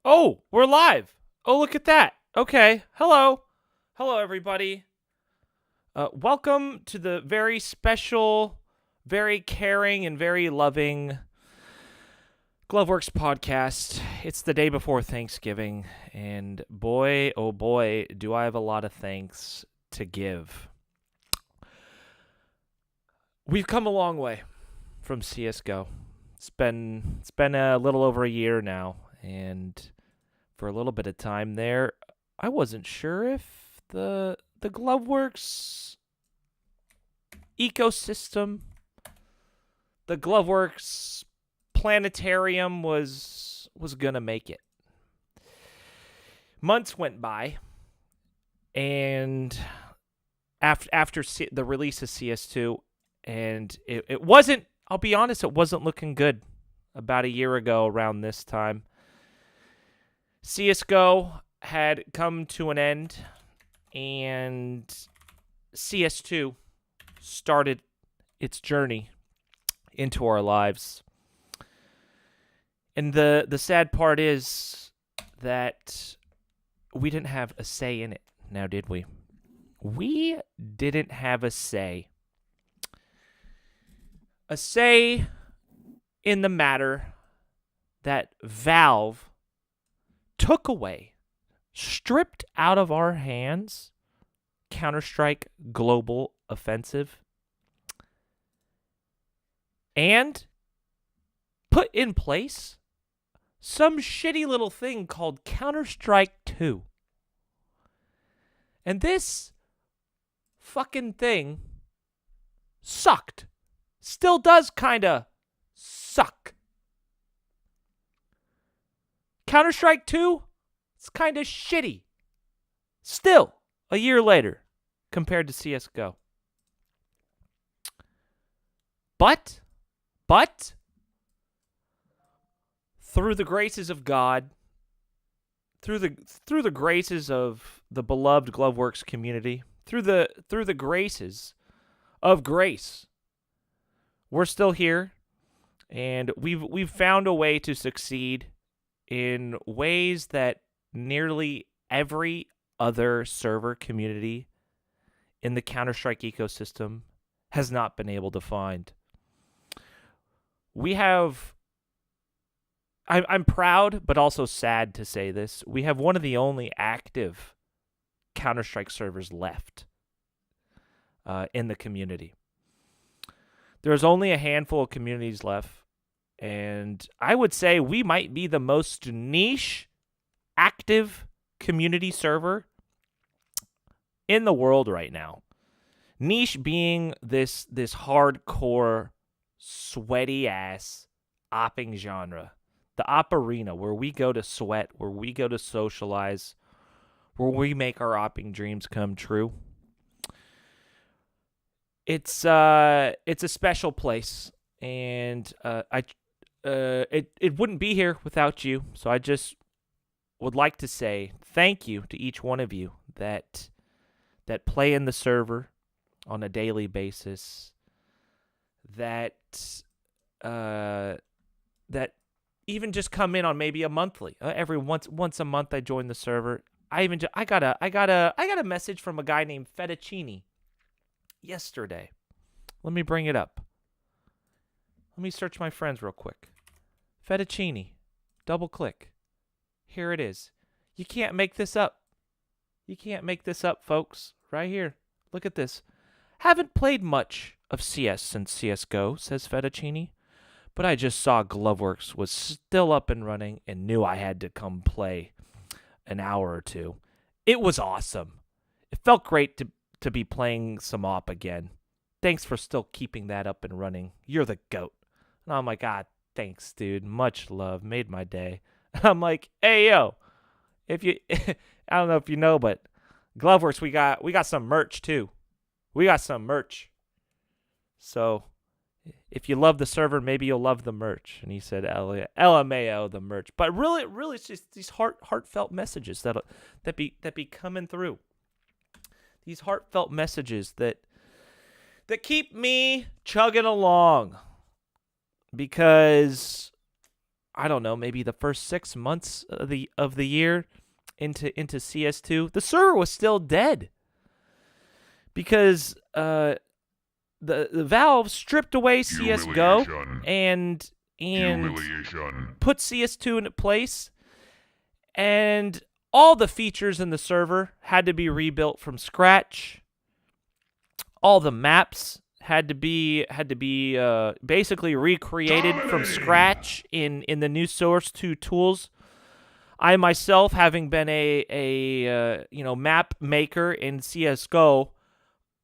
Oh, we're live. Oh, look at that. Okay. Hello. Hello, everybody. Welcome to the very special, very caring, and very loving Gloveworks podcast. It's the day before Thanksgiving, and boy, oh boy, do I have a lot of thanks to give. We've come a long way from CS:GO. It's been a little over a year now, and for a little bit of time there, I wasn't sure if the Gloveworks ecosystem, the Gloveworks planetarium was gonna make it. Months went by, and after the release of CS2, and it wasn't. I'll be honest, it wasn't looking good. About a year ago, around this time, CS:GO had come to an end, and CS2 started its journey into our lives. And the sad part is that we didn't have a say in it, now did we? We didn't have a say. A say in the matter that Valve took away, stripped out of our hands, Counter-Strike Global Offensive, and put in place some shitty little thing called Counter-Strike 2. And this fucking thing sucked. Still does kinda suck. Counter-Strike 2, it's kinda shitty. Still, a year later, compared to CS:GO. But, through the graces of God, through the graces of the beloved Gloveworks community, through the graces of grace, we're still here, and we've found a way to succeed in ways that nearly every other server community in the Counter-Strike ecosystem has not been able to find. We have, I'm proud, but also sad to say this, we have one of the only active Counter-Strike servers left in the community. There's only a handful of communities left, and I would say we might be the most niche, active community server in the world right now. Niche being this hardcore, sweaty-ass opping genre. The op arena, where we go to sweat, where we go to socialize, where we make our opping dreams come true. It's a special place, and it wouldn't be here without you. So I just would like to say thank you to each one of you that play in the server on a daily basis, that even just come in on maybe a monthly. Every once a month I join the server. I got a message from a guy named Fettuccine yesterday. Let me bring it up. Let me search my friends real quick. Fettuccine. Double click. Here it is. You can't make this up. You can't make this up, folks. Right here. Look at this. Haven't played much of CS since CS:GO, says Fettuccine, but I just saw Gloveworks was still up and running and knew I had to come play an hour or two. It was awesome. It felt great to be playing some op again. Thanks for still keeping that up and running. You're the GOAT. And I'm like, thanks, dude. Much love. Made my day. I'm like, hey, yo, if you, I don't know if you know, but Gloveworks, we got some merch too. We got some merch. So if you love the server, maybe you'll love the merch. And he said, LMAO, the merch. But really, it's just these heartfelt messages that be coming through. These heartfelt messages that keep me chugging along, because I don't know, maybe the first 6 months of the year into CS2, the server was still dead because the Valve stripped away CS:GO and put CS2 into place, and all the features in the server had to be rebuilt from scratch. All the maps had to be basically recreated from scratch in the new Source 2 tools. I myself, having been a map maker in CS:GO,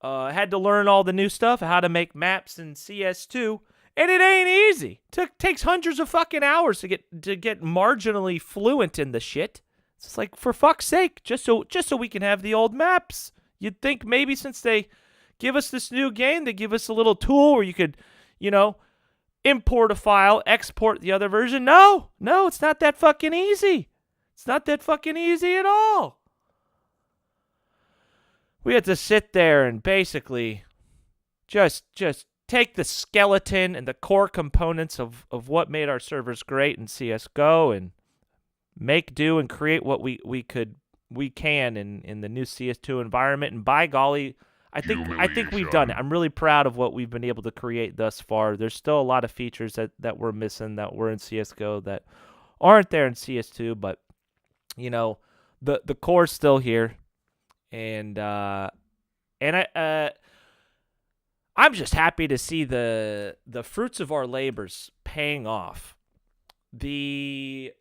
had to learn all the new stuff, how to make maps in CS2, and it ain't easy. Takes hundreds of fucking hours to get marginally fluent in the shit. It's like, for fuck's sake, just so we can have the old maps. You'd think maybe since they give us this new game, they give us a little tool where you could, import a file, export the other version. No, it's not that fucking easy. It's not that fucking easy at all. We had to sit there and basically just take the skeleton and the core components of what made our servers great in CS:GO and make do and create what we can in the new CS2 environment. And by golly, I think we've done it. I'm really proud of what we've been able to create thus far. There's still a lot of features that we're missing that were in CS:GO that aren't there in CS2, but the core's still here, and I'm just happy to see the fruits of our labors paying off. The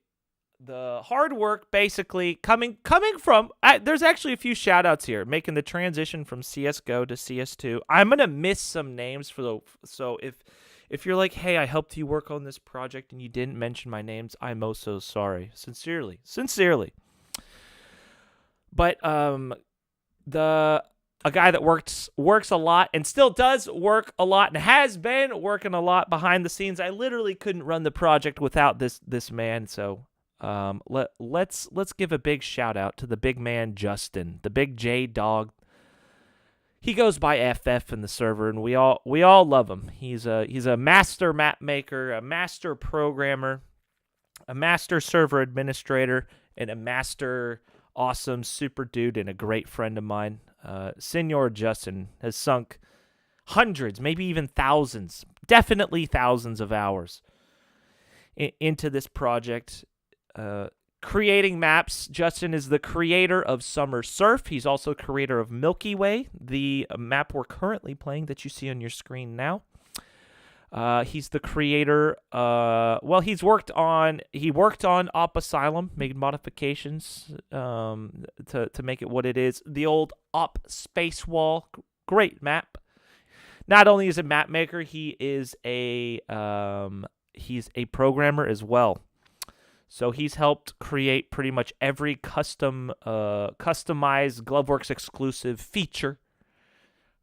hard work so coming from there's actually a few shout outs here making the transition from CS:GO to CS2. I'm gonna miss some names so if you're like, hey, I helped you work on this project and you didn't mention my names, I'm oh so sorry. Sincerely. But a guy that works a lot and still does work a lot and has been working a lot behind the scenes. I literally couldn't run the project without this man. So let's give a big shout out to the big man Justin, the big J dog. He goes by FF in the server, and we all love him. He's a master map maker, a master programmer, a master server administrator, and a master awesome super dude and a great friend of mine. Senor Justin has sunk hundreds, maybe even thousands, definitely thousands of hours into this project. Creating maps. Justin is the creator of Summer Surf. He's also creator of Milky Way, the map we're currently playing that you see on your screen now. He's the creator. He worked on Op Asylum, made modifications to make it what it is. The old Op Space Wall, great map. Not only is a map maker, he's a programmer as well. So he's helped create pretty much every customized gloveworks exclusive feature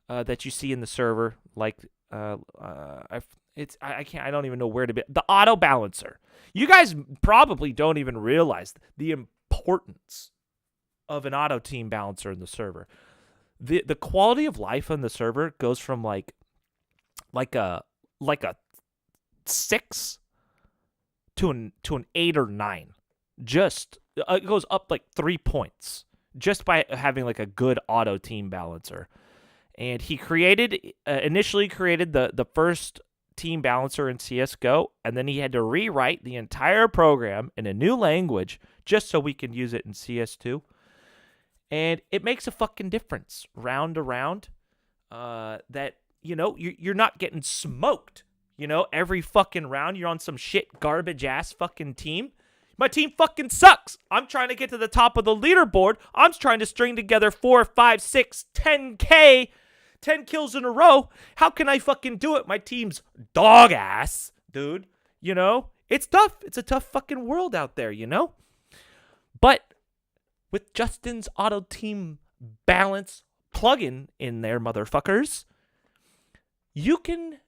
that you see in the server. Like I don't even know where to be. The auto balancer. You guys probably don't even realize the importance of an auto team balancer in the server. The quality of life on the server goes from like a 6 to an 8 or 9. Just it goes up like 3 points just by having like a good auto team balancer. And he initially created the first team balancer in CS:GO, and then he had to rewrite the entire program in a new language just so we can use it in CS2. And it makes a fucking difference round to round. That you're not getting smoked. Every fucking round you're on some shit garbage ass fucking team. My team fucking sucks. I'm trying to get to the top of the leaderboard. I'm trying to string together 4, 5, 6, 10K, 10 kills in a row. How can I fucking do it? My team's dog ass, dude. It's tough. It's a tough fucking world out there, But with Justin's auto team balance plugin in there, motherfuckers, you can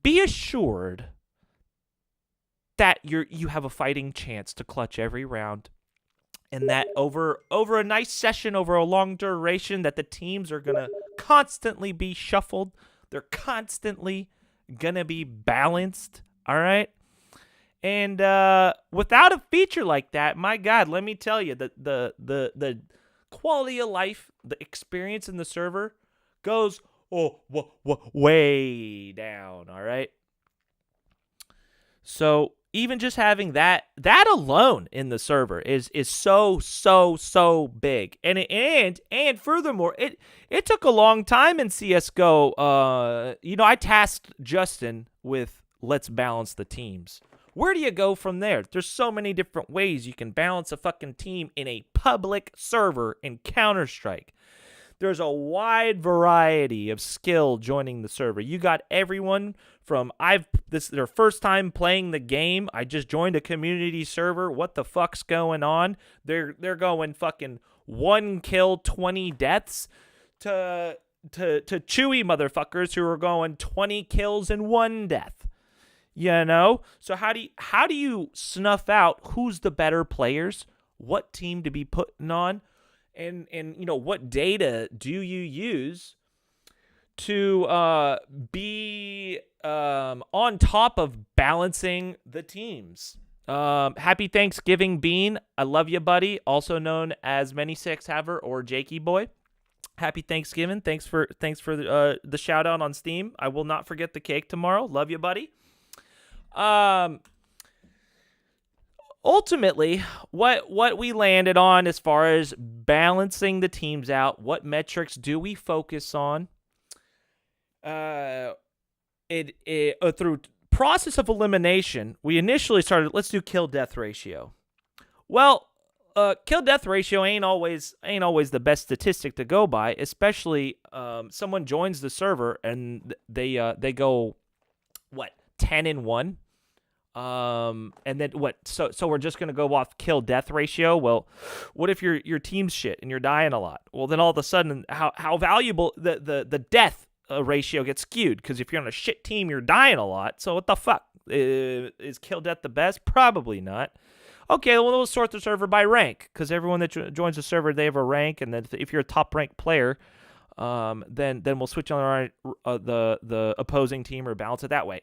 be assured that you have a fighting chance to clutch every round, and that over a nice session, over a long duration, that the teams are gonna constantly be shuffled. They're constantly gonna be balanced. All right. And without a feature like that, my God, let me tell you, the quality of life, the experience in the server goes way down. All right. So even just having that alone in the server is so big. And furthermore, it took a long time in CS:GO. I tasked Justin with let's balance the teams. Where do you go from there? There's so many different ways you can balance a fucking team in a public server in Counter-Strike. There's a wide variety of skill joining the server. You got everyone from this is their first time playing the game. I just joined a community server. What the fuck's going on? They're going fucking 1 kill, 20 deaths to chewy motherfuckers who are going 20 kills and 1 death. You know? So how do you snuff out who's the better players? What team to be putting on? And what data do you use to be on top of balancing the tems? Happy Thanksgiving, Bean. I love you, buddy. Also known as Many Six Haver or Jakey Boy. Happy Thanksgiving. Thanks for the shout out on Steam. I will not forget the cake tomorrow. Love you, buddy. Ultimately, what we landed on as far as balancing the teams out, what metrics do we focus on? Through process of elimination, we initially started, let's do kill-death ratio. Well, kill-death ratio ain't always the best statistic to go by, especially someone joins the server and they go, 10-1? And then what? So we're just gonna go off kill-death ratio. Well, what if your team's shit and you're dying a lot? Well, then all of a sudden, how valuable the death ratio gets skewed, because if you're on a shit team, you're dying a lot. So what the fuck? Is kill-death the best? Probably not. Okay, well, we'll sort the server by rank, because everyone that joins the server, they have a rank, and then if you're a top-ranked player, then we'll switch on the opposing team or balance it that way.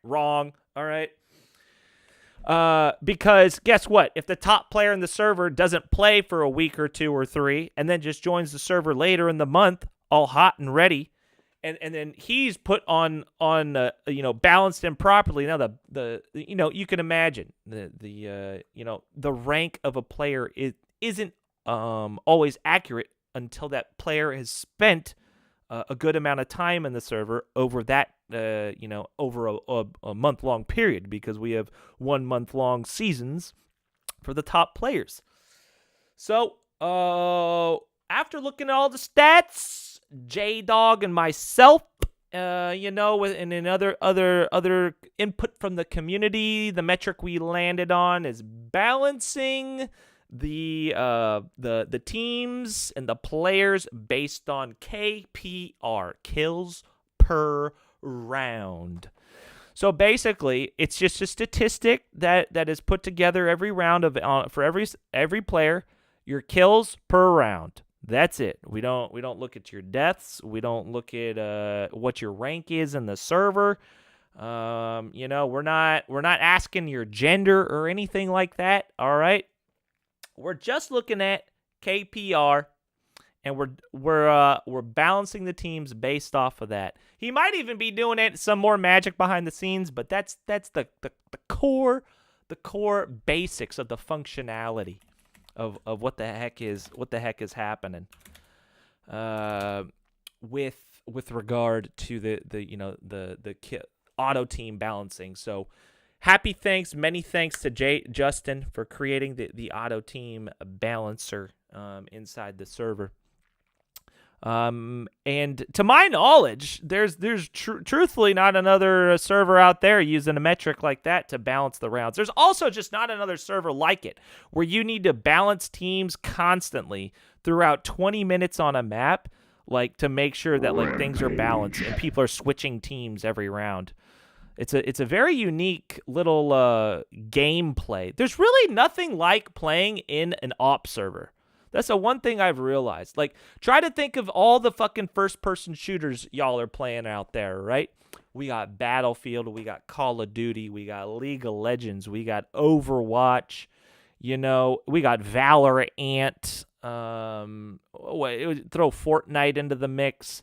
Wrong. All right. Because guess what? If the top player in the server doesn't play for a week or 2 or 3, and then just joins the server later in the month, all hot and ready, and then he's put on balanced improperly. Now you can imagine the rank of a player isn't always accurate until that player has spent a good amount of time in the server over that over a month-long period, because we have 1 month-long seasons for the top players. So after looking at all the stats, J-Dog and myself, and in other input from the community, the metric we landed on is balancing the teams and the players based on KPR, kills per round. So basically, it's just a statistic that is put together every round for every player, your kills per round. That's it. We don't look at your deaths. We don't look at what your rank is in the server. We're not asking your gender or anything like that. All right. We're just looking at KPR, and we're balancing the teams based off of that. He might even be doing some more magic behind the scenes, but that's the core basics of the functionality of what the heck is happening with regard to the auto team balancing. So many thanks to Justin for creating the auto team balancer inside the server. And to my knowledge, there's truthfully not another server out there using a metric like that to balance the rounds. There's also just not another server like it, where you need to balance teams constantly throughout 20 minutes on a map, to make sure that things are balanced and people are switching teams every round. It's a very unique little gameplay. There's really nothing like playing in an op server. That's the one thing I've realized. Like, try to think of all the fucking first-person shooters y'all are playing out there, right? We got Battlefield, we got Call of Duty, we got League of Legends, we got Overwatch, we got Valorant. Throw Fortnite into the mix.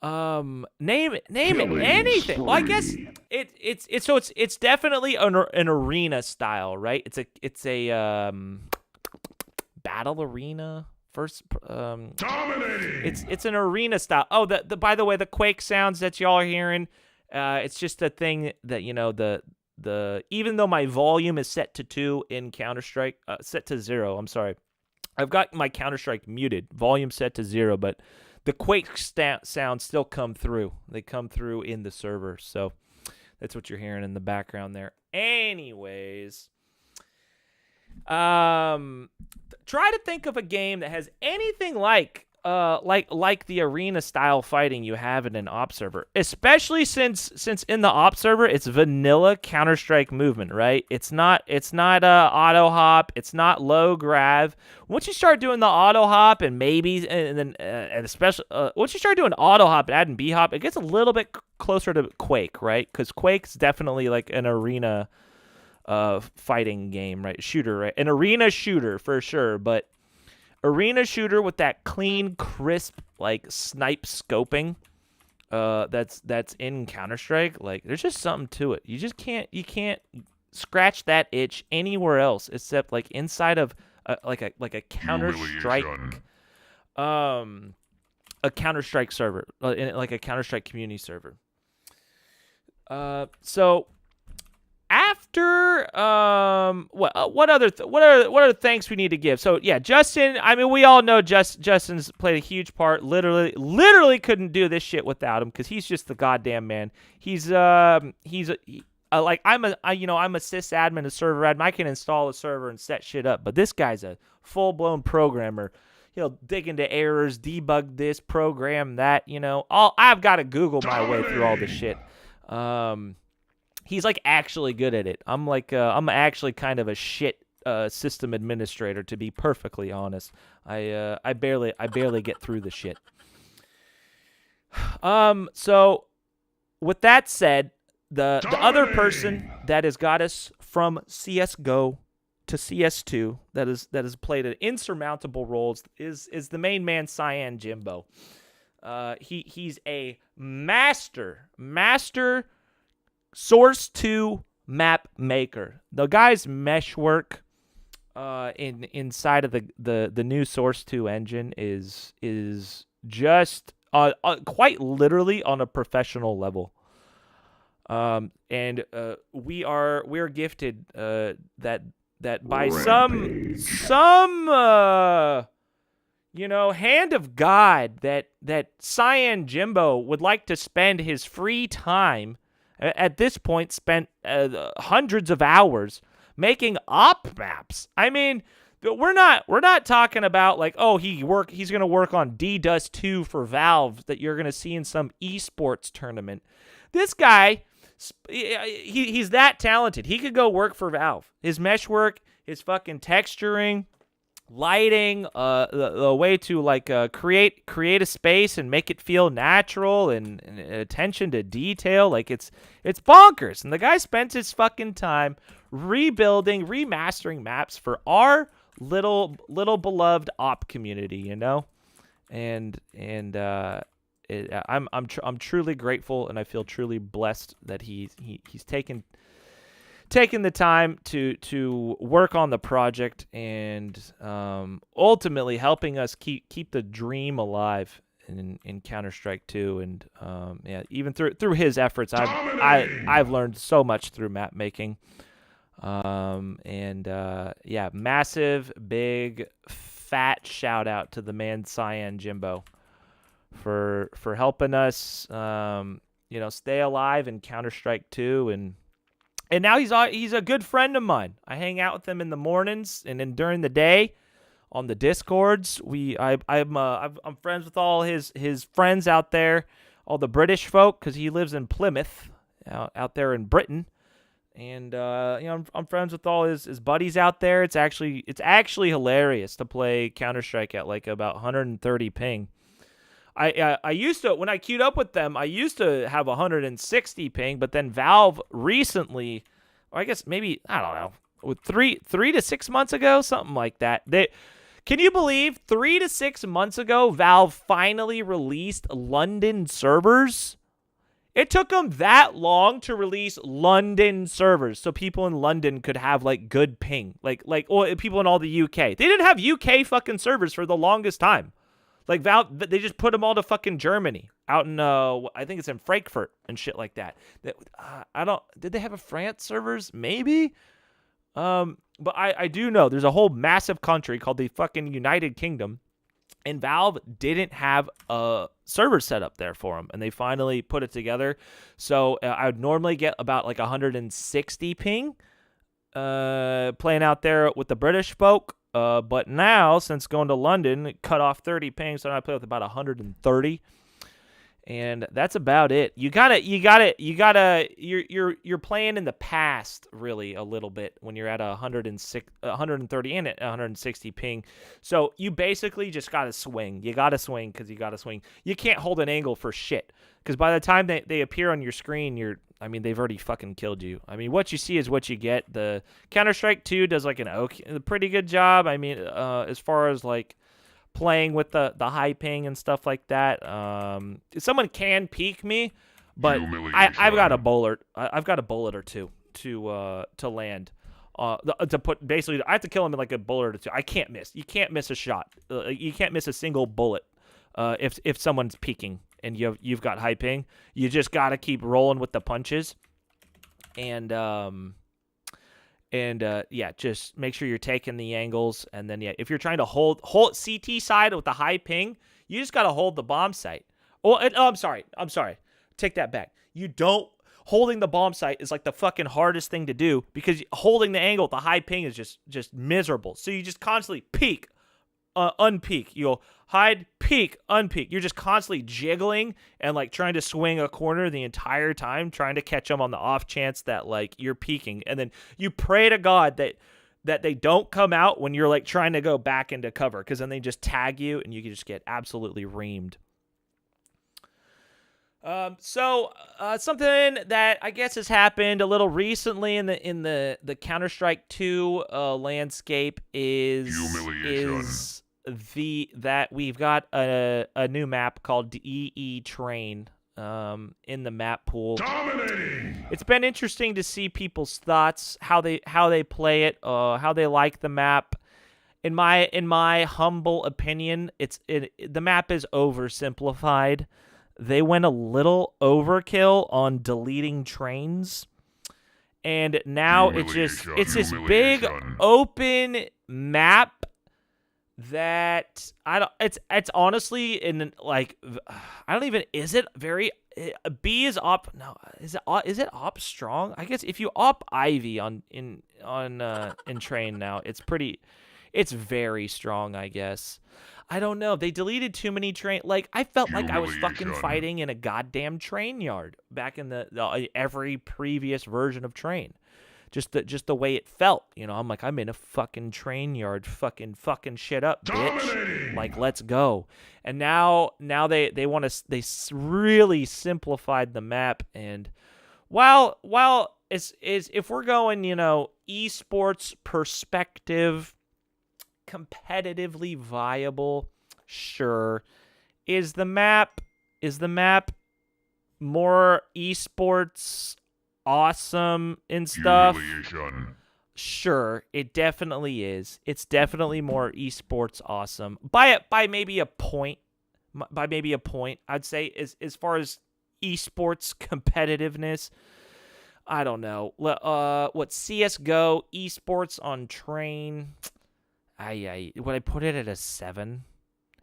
Name it, anything. Well, I guess it's definitely an arena style, right? It's a battle arena first. Dominating. It's an arena style. Oh, the by the way, the Quake sounds that y'all are hearing, it's just a thing that the even though my volume is set to 2 in Counter-Strike, set to 0. I'm sorry, I've got my Counter-Strike muted, volume set to 0, but the Quake sounds still come through. They come through in the server, so that's what you're hearing in the background there. Anyways, try to think of a game that has anything like the arena style fighting you have in an op server, especially since in the op server it's vanilla Counter-Strike movement, right? It's not auto hop, it's not low grav. Once you start doing the auto hop and especially once you start doing auto hop and adding B hop, it gets a little bit closer to Quake, right? Because Quake's definitely like an arena fighting game, right? Shooter, right? An arena shooter for sure, but arena shooter with that clean, crisp, like snipe scoping, that's in Counter-Strike. Like, there's just something to it. You can't scratch that itch anywhere else except like inside of like a Counter-Strike, a Counter-Strike server, like a Counter-Strike community server. So. After what other thanks we need to give? So yeah, Justin. I mean, we all know Justin's played a huge part. Literally couldn't do this shit without him because he's just the goddamn man. He's like I'm a sysadmin, a server admin. I can install a server and set shit up, but this guy's a full blown programmer. He'll dig into errors, debug this, program that. I've got to Google my way through all this shit. He's like actually good at it. I'm actually kind of a shit system administrator, to be perfectly honest. I barely get through the shit. So with that said, the other person that has got us from CS:GO to CS2 that has played an insurmountable roles is the main man, Cyan Jimbo. He's a master Source 2 map maker. The guy's mesh work inside of the new Source 2 engine is just quite literally on a professional level. And we're gifted that by some hand of God that Cyan Jimbo would like to spend his free time. At this point, spent hundreds of hours making op maps. I mean, we're not talking about like, oh, he's gonna work on D-Dust 2 for Valve that you're gonna see in some esports tournament. This guy, he's that talented. He could go work for Valve. His mesh work, his fucking texturing, lighting, the way to like create a space and make it feel natural and attention to detail, like it's bonkers. And the guy spent his fucking time remastering maps for our little beloved op community, and I'm truly grateful, and I feel truly blessed that he's taken the time to work on the project and ultimately helping us keep the dream alive in Counter-Strike 2. And even through his efforts, I've learned so much through map making. Massive, big, fat shout out to the man Cyan Jimbo for helping us stay alive in Counter-Strike 2. And now he's a good friend of mine. I hang out with him in the mornings and then during the day on the Discords. I'm friends with all his friends out there, all the British folk, because he lives in Plymouth, out there in Britain. And I'm friends with all his buddies out there. It's actually hilarious to play Counter-Strike at like about 130 ping. I used to, when I queued up with them, I used to have 160 ping, but then Valve recently, or I guess maybe, I don't know, with 3 to 6 months ago, something like that. Can you believe 3 to 6 months ago Valve finally released London servers? It took them that long to release London servers so people in London could have like good ping. Like people in all the UK. They didn't have UK fucking servers for the longest time. Like Valve, they just put them all to fucking Germany, out in I think it's in Frankfurt and shit like that. Did they have a France servers? Maybe. But I do know there's a whole massive country called the fucking United Kingdom, and Valve didn't have a server set up there for them, and they finally put it together. So I would normally get about like 160 ping playing out there with the British folk. But now, since going to London, it cut off 30 ping, so I play with about 130. And that's about it. You're playing in the past really a little bit when you're at 130 and at 160 ping. So you basically just got to swing. You got to swing because you got to swing. You can't hold an angle for shit because by the time they appear on your screen, they've already fucking killed you. I mean, what you see is what you get. The Counter-Strike 2 does like a pretty good job. I mean, as far as like playing with the high ping and stuff like that. Someone can peek me, but I've got a bullet. I've got a bullet or two to land. To put basically, I have to kill him in like a bullet or two. I can't miss. You can't miss a shot. You can't miss a single bullet. If someone's peeking and you've got high ping, you just gotta keep rolling with the punches. Just make sure you're taking the angles, and then if you're trying to hold CT side with the high ping, you just gotta hold the bomb site. I'm sorry. Take that back. Holding the bomb site is like the fucking hardest thing to do because holding the angle with the high ping is just miserable. So you just constantly peek, unpeek. You'll hide, peek, unpeek. You're just constantly jiggling and like trying to swing a corner the entire time, trying to catch them on the off chance that like you're peeking, and then you pray to God that they don't come out when you're like trying to go back into cover, because then they just tag you and you can just get absolutely reamed. Something that I guess has happened a little recently in the Counter-Strike 2 landscape is that we've got a new map called EE Train in the map pool. Dominating! It's been interesting to see people's thoughts, how they play it, how they like the map. In my humble opinion, the map is oversimplified. They went a little overkill on deleting trains. And now it's this big open map that it's honestly in like, I don't even, is it very, B is op, no, is it op strong? I guess if you op Ivy in train now, it's very strong, I guess. I don't know. They deleted too many train. Like, I felt like I was fucking fighting in a goddamn train yard back in the every previous version of Train. Just the way it felt, I'm like, I'm in a fucking train yard, fucking shit up, bitch. Dominating! Like, let's go. And now they really simplified the map. And while if we're going, esports perspective, competitively viable, sure. Is the map more esports awesome and stuff? Humiliation. Sure, it definitely is. It's definitely more esports awesome by maybe a point. By maybe a point, I'd say as far as esports competitiveness. I don't know. What CS:GO esports on Train? Would I put it at a 7?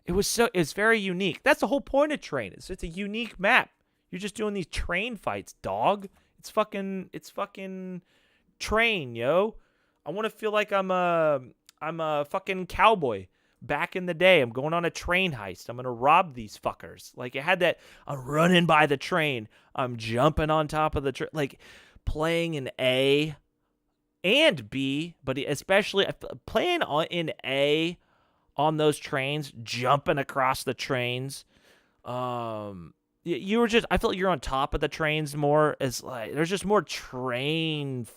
It's very unique. That's the whole point of Train. It's a unique map. You're just doing these train fights, dog. It's fucking Train, yo. I want to feel like I'm a fucking cowboy back in the day. I'm going on a train heist. I'm gonna rob these fuckers. Like, it had that. I'm running by the train. I'm jumping on top of the train. Like, playing in A and B, but especially playing in A on those trains, jumping across the trains. You were just, I felt like you're on top of the trains more. As like there's just more train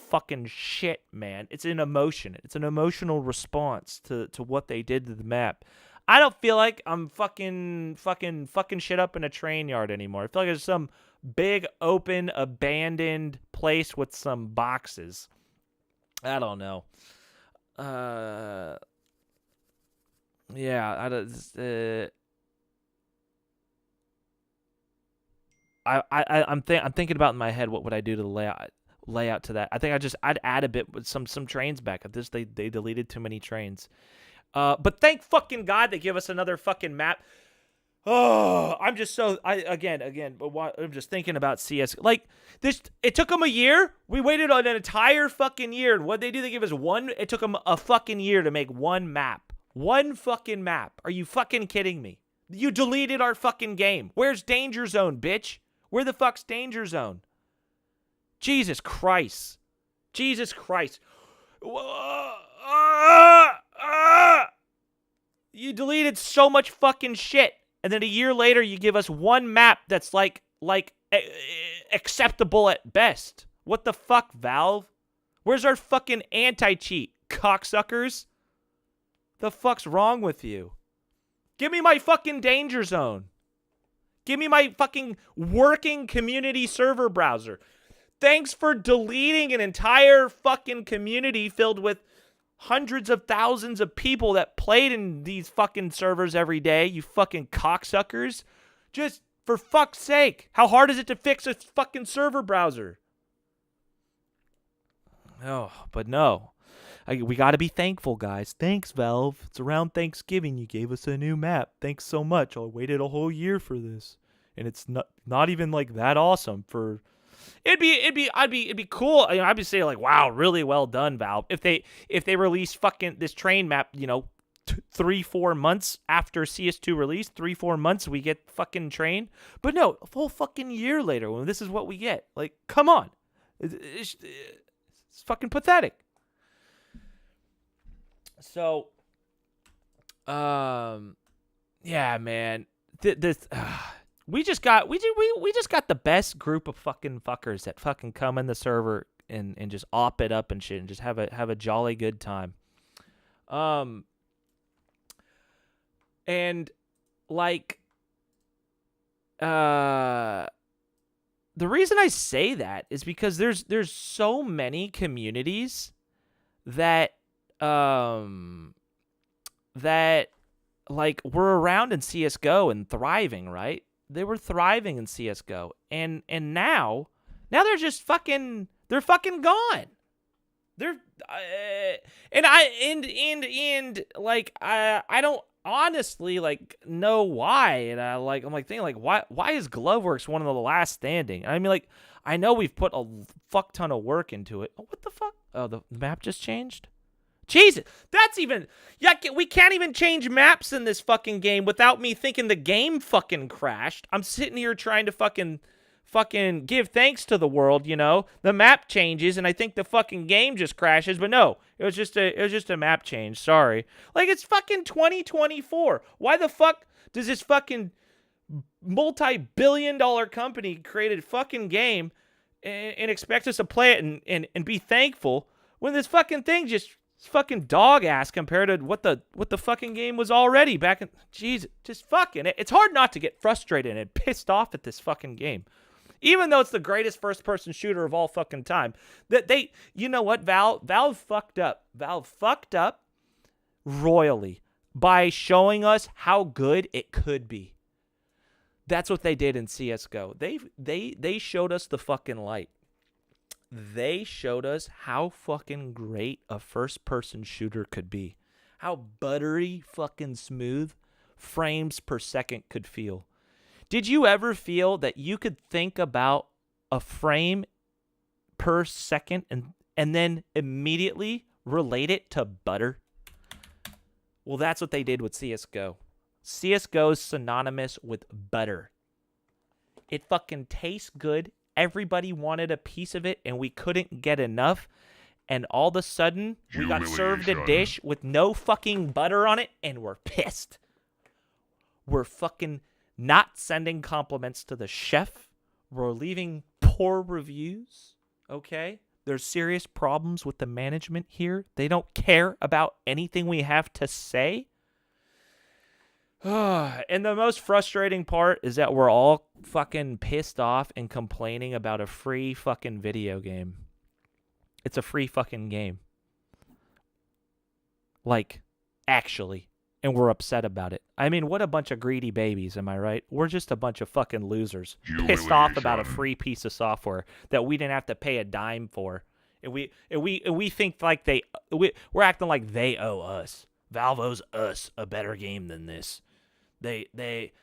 fucking shit, man. It's an emotion. It's an emotional response to what they did to the map. I don't feel like I'm fucking shit up in a train yard anymore. I feel like there's some big open abandoned place with some boxes. I don't know. Yeah, I'm thinking about in my head what would I do to the layout to that. I think I'd add a bit with some trains back. They deleted too many trains. But thank fucking God they give us another fucking map. Oh, I'm just so I'm just thinking about CS. Like this, it took them a year. We waited on an entire fucking year, and what they do, they give us one. It took them a fucking year to make one map. One fucking map. Are you fucking kidding me? You deleted our fucking game. Where's Danger Zone, bitch? Where the fuck's Danger Zone? Jesus Christ. Jesus Christ. You deleted so much fucking shit. And then a year later, you give us one map that's like acceptable at best. What the fuck, Valve? Where's our fucking anti-cheat, cocksuckers? The fuck's wrong with you? Give me my fucking Danger Zone. Give me my fucking working community server browser. Thanks for deleting an entire fucking community filled with hundreds of thousands of people that played in these fucking servers every day, you fucking cocksuckers. Just for fuck's sake, how hard is it to fix a fucking server browser? Oh, but no. We got to be thankful, guys. Thanks, Valve. It's around Thanksgiving. You gave us a new map. Thanks so much. I waited a whole year for this, and it's not even like that awesome. For it'd be cool. You know, I'd be saying like, wow, really well done, Valve. If they release fucking this train map, you know, 3-4 months after CS2 release, 3-4 months we get fucking train. But no, a full fucking year later when this is what we get. Like, come on, it's fucking pathetic. So, yeah, man, we just got the best group of fucking fuckers that fucking come in the server and just op it up and shit and just have a jolly good time. And like, the reason I say that is because there's so many communities that like were around in CS:GO and thriving, right? They were thriving in CS:GO, and now they're just fucking gone. They're like I don't honestly like know why, and I'm thinking like why is Gloveworks one of the last standing? I mean, like, I know we've put a fuck ton of work into it. Oh, what the fuck? Oh, the map just changed. Jesus, that's even... Yeah, we can't even change maps in this fucking game without me thinking the game fucking crashed. I'm sitting here trying to fucking give thanks to the world, you know? The map changes, and I think the fucking game just crashes, but no. It was just a map change, sorry. Like, it's fucking 2024. Why the fuck does this fucking multi-billion-dollar company create a fucking game and expect us to play it and be thankful when this fucking thing just... It's fucking dog ass compared to what the fucking game was already back in... Jeez, just fucking... It's hard not to get frustrated and pissed off at this fucking game. Even though it's the greatest first-person shooter of all fucking time. That they... You know what, Valve fucked up. Valve fucked up royally by showing us how good it could be. That's what they did in CSGO. They showed us the fucking light. They showed us how fucking great a first-person shooter could be. How buttery fucking smooth frames per second could feel. Did you ever feel that you could think about a frame per second and then immediately relate it to butter? Well, that's what they did with CSGO. CSGO is synonymous with butter. It fucking tastes good everybody wanted a piece of it, and we couldn't get enough. And all of a sudden, we got served a dish with no fucking butter on it, and we're pissed. We're fucking not sending compliments to the chef. We're leaving poor reviews, okay? There's serious problems with the management here. They don't care about anything we have to say. And the most frustrating part is that we're all fucking pissed off and complaining about a free fucking video game. It's a free fucking game. Like, actually. And we're upset about it. I mean, what a bunch of greedy babies, am I right? We're just a bunch of fucking losers. Pissed off about a free piece of software that we didn't have to pay a dime for. And we think like we're acting like they owe us. Valve owes us a better game than this. They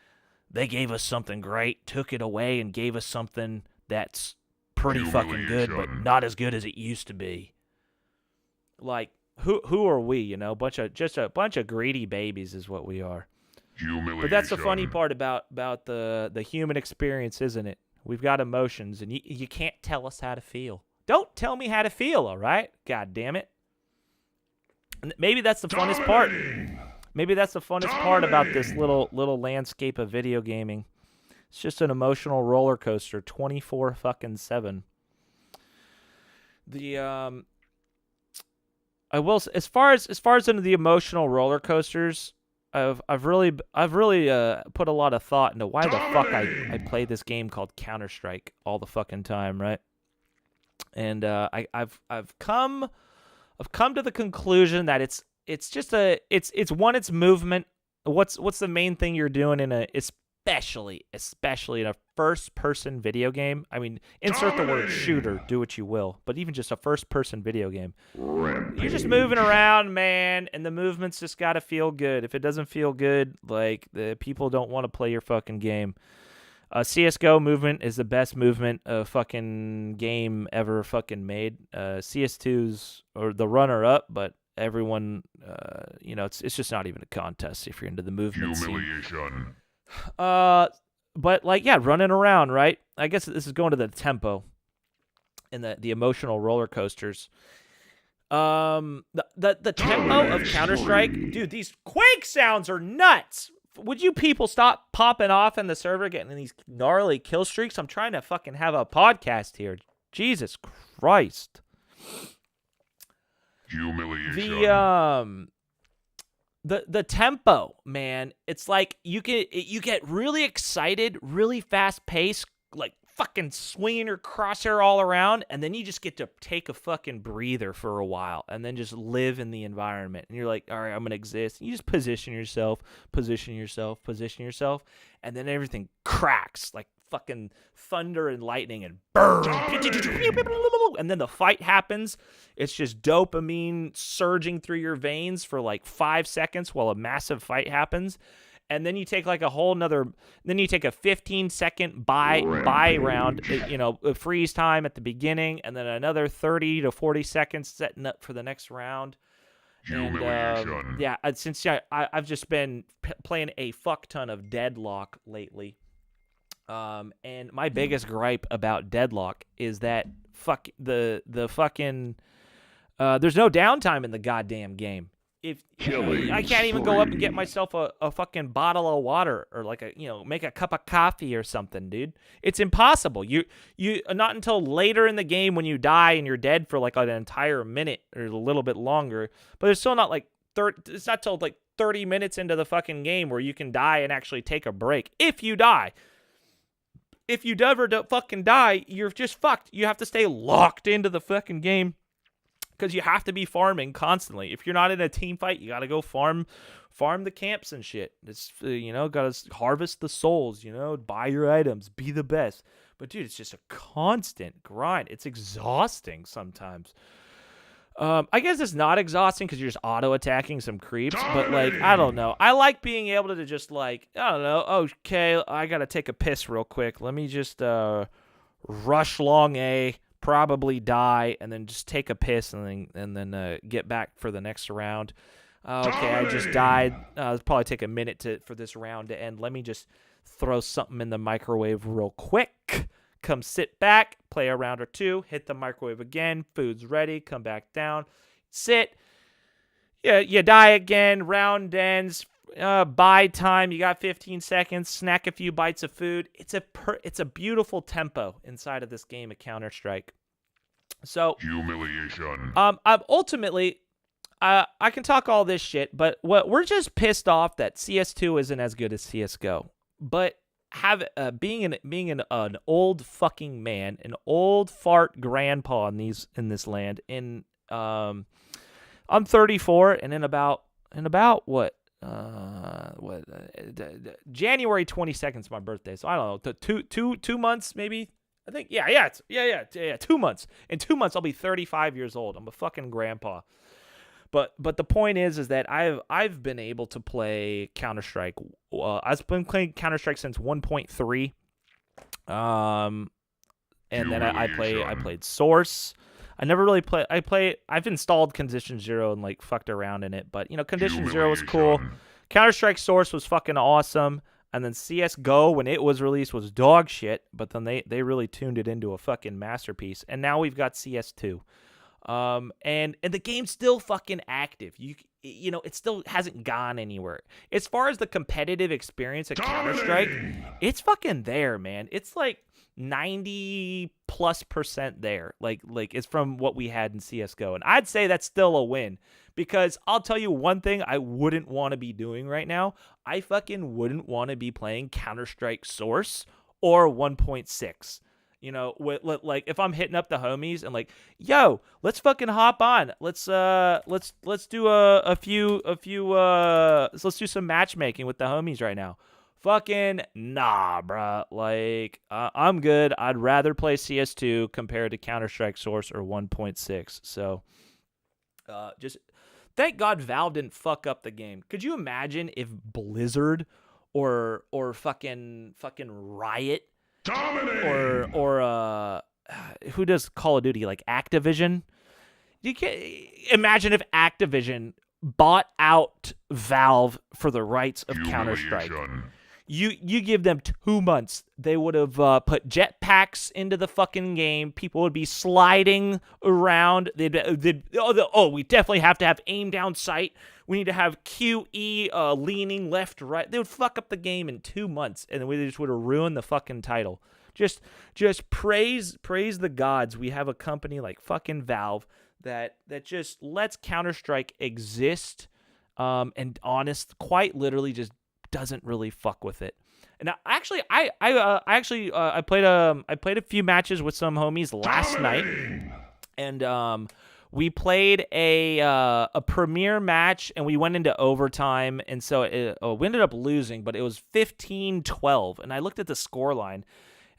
gave us something great, took it away, and gave us something that's pretty fucking good, but not as good as it used to be. Like, who are we? You know, just a bunch of greedy babies is what we are. But that's the funny part about the human experience, isn't it? We've got emotions, and you can't tell us how to feel. Don't tell me how to feel, all right? God damn it. And maybe that's the funnest part. Maybe that's the funnest part about this little landscape of video gaming. It's just an emotional roller coaster, 24/7. I will, as far as into the emotional roller coasters, I've really put a lot of thought into why the fuck I play this game called Counter-Strike all the fucking time, right? And I've come to the conclusion that it's movement. What's the main thing you're doing especially in a first-person video game? I mean, insert the word shooter, do what you will, but even just a first-person video game, you're just moving around, man, and the movement's just got to feel good. If it doesn't feel good, like, the people don't want to play your fucking game. CSGO movement is the best movement fucking game ever fucking made. CS2's or the runner-up, but everyone, it's just not even a contest if you're into the movement scene. But like, yeah, running around, right? I guess this is going to the tempo and the emotional roller coasters. The tempo of Counter-Strike, dude, these Quake sounds are nuts. Would you people stop popping off in the server, getting these gnarly kill streaks? I'm trying to fucking have a podcast here. Jesus Christ. Humiliation. The tempo, man, it's like you get really excited, really fast pace, like fucking swinging your crosshair all around, and then you just get to take a fucking breather for a while and then just live in the environment. And you're like, all right, I'm gonna exist. And you just position yourself, and then everything cracks like fucking thunder and lightning and burn. And then the fight happens. It's just dopamine surging through your veins for like 5 seconds while a massive fight happens. And then you take like a 15-second buy round, freeze time at the beginning, and then another 30 to 40 seconds setting up for the next round. And since I've just been playing a fuck ton of Deadlock lately. And my biggest gripe about Deadlock is that the fucking there's no downtime in the goddamn game. If I can't even go up and get myself a fucking bottle of water or like make a cup of coffee or something, dude. It's impossible. You not until later in the game when you die and you're dead for like an entire minute or a little bit longer. But it's still not like it's not till like 30 minutes into the fucking game where you can die and actually take a break. If you die. If you ever fucking die, you're just fucked. You have to stay locked into the fucking game because you have to be farming constantly. If you're not in a team fight, you got to go farm the camps and shit. It's, got to harvest the souls, buy your items, be the best. But, dude, it's just a constant grind. It's exhausting sometimes. I guess it's not exhausting because you're just auto-attacking some creeps, but, like, I don't know. I like being able to just, like, I don't know, okay, I gotta take a piss real quick. Let me just rush long A, probably die, and then just take a piss and then get back for the next round. Okay, I just died. It'll probably take a minute for this round to end. Let me just throw something in the microwave real quick. come sit back, play a round or two, hit the microwave again, food's ready, come back down, sit. Yeah, you die again, round ends, buy time, you got 15 seconds, snack a few bites of food. It's a beautiful tempo inside of this game of Counter-Strike. So, Humiliation. I'm ultimately, I can talk all this shit, but we're just pissed off that CS2 isn't as good as CS:GO. But being an old fucking man, an old fart grandpa in this land. I'm 34, and in about what January 22nd is my birthday, so I don't know, two months maybe. I think yeah 2 months. In 2 months I'll be 35 years old. I'm a fucking grandpa. But the point is that I've been able to play Counter-Strike. I've been playing Counter-Strike since 1.3. And then I played Source. I never really I've installed Condition Zero and like fucked around in it, but Condition Zero was cool. Counter-Strike Source was fucking awesome. And then CS:GO, when it was released, was dog shit, but then they really tuned it into a fucking masterpiece. And now we've got CS2. And the game's still fucking active. It still hasn't gone anywhere. As far as the competitive experience at Counter-Strike, it's fucking there, man. It's like 90+% there. Like it's from what we had in CS:GO. And I'd say that's still a win, because I'll tell you one thing I wouldn't want to be doing right now. I fucking wouldn't want to be playing Counter-Strike Source or 1.6. Like if I'm hitting up the homies and like, yo, let's fucking hop on. Let's do let's do some matchmaking with the homies right now. Fucking nah, bruh. Like, I'm good. I'd rather play CS2 compared to Counter-Strike Source or 1.6. So, just thank God Valve didn't fuck up the game. Could you imagine if Blizzard or fucking Riot or who does Call of Duty, like Activision? You can imagine if Activision bought out Valve for the rights of Counter-Strike. You give them 2 months, they would have put jetpacks into the fucking game. People would be sliding around. We definitely have to have aim down sight. We need to have QE leaning left, right. They would fuck up the game in 2 months, and we just would have ruined the fucking title. Just praise the gods. We have a company like fucking Valve that just lets Counter-Strike exist, and quite literally just doesn't really fuck with it. And now, actually, I played a few matches with some homies last night, and we played a premier match, and we went into overtime, and so we ended up losing, but it was 15-12, and I looked at the score line,